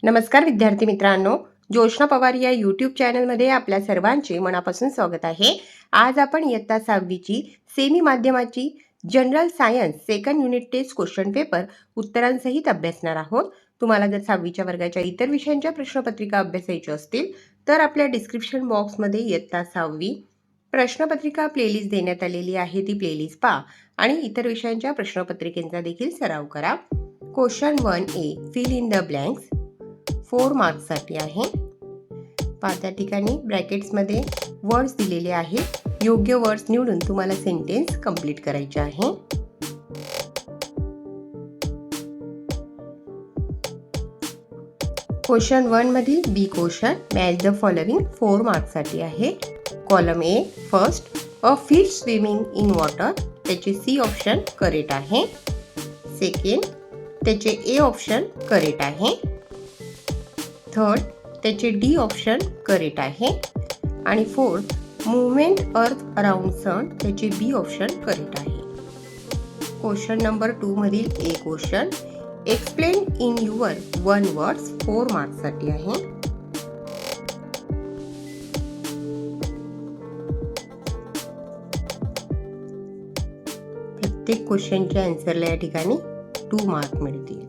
नमस्कार विद्यार्थी मित्रांनो, जोशना पवार या यूट्यूब चॅनलमध्ये आपल्या सर्वांचे मनापासून स्वागत आहे। आज आपण इयत्ता 6वीची सेमी माध्यमाची general science second unit test question paper उत्तरांसहित अभ्यासणार आहोत। तुम्हाला जर 6वीच्या वर्गाच्या इतर विषयांच्या प्रश्नपत्रिका अभ्यासायच्या असतील तर आपल्या डिस्क्रिप्शन बॉक्समध्ये इयत्ता 6वी प्रश्नपत्रिका प्लेलिस्ट देण्यात आलेली आहे, ती प्लेलिस्ट पहा आणि इतर विषयांच्या प्रश्नपत्रिकेचा देखील सराव करा। Question 1A fill in the blanks 4 मार्क्ससाठी आहे। त्या ठिकाणी ब्रॅकेट्समध्ये वर्ड्स दिलेले आहेत, योग्य वर्ड्स निवडून तुम्हाला सेंटेन्स कंप्लीट करायचे आहे। क्वेश्चन 1 मधील B question match the following 4 मार्क्ससाठी आहे। Column A first a fish swimming in water, त्याचे सी ऑप्शन करेक्ट आहे। सेकंड त्याचे ए ऑप्शन करेक्ट आहे। थर्ड त्याचे डी ऑप्शन करेक्ट आहे आणि fourth movement earth around sun, त्याचे बी ऑप्शन करेक्ट आहे। क्वेश्चन नंबर 2 मधील A question explain in your 1 words 4 मार्क्ससाठी आहे। प्रत्येक क्वेश्चनच्या आन्सरला या ठिकाणी 2 मार्क मिळतील।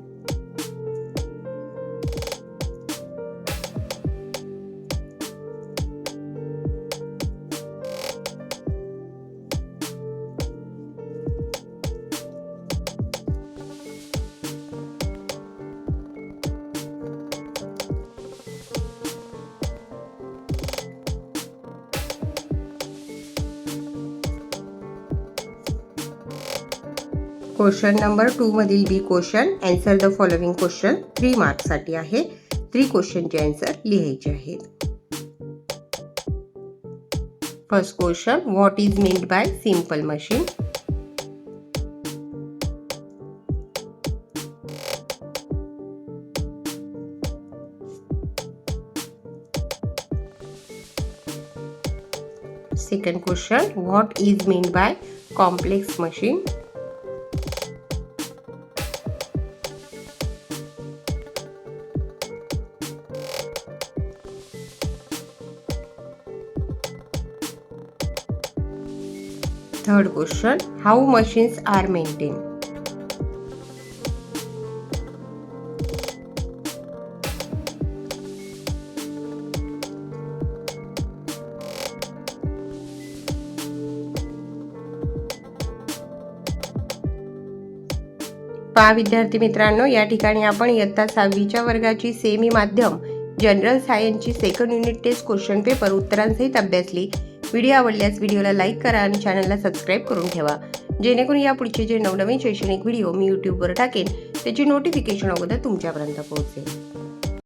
क्वेश्चन नंबर 2 मधील B question answer the following question 3 मार्क्ससाठी आहे। 3 क्वेश्चनचे आन्सर लिहायचे आहेत। First question what is meant by simple machine. Second question what is meant by complex machine. Third question, how machines are maintained? पहा विद्यार्थी मित्रांनो, या ठिकाणी आपण इयत्ता 6वीच्या वर्गाची सेमी माध्यम जनरल सायन्सची second unit test question paper उत्तरांसहित अभ्यासली। व्हिडिओ आवडल्यास व्हिडिओला लाईक करा आणि चॅनलला सबस्क्राईब करून ठेवा, जेणेकरून यापुढचे जे नवनवीन शैक्षणिक व्हिडिओ मी यूट्यूबवर टाकेन त्याची नोटिफिकेशन अगोदर तुमच्यापर्यंत पोहोचेल।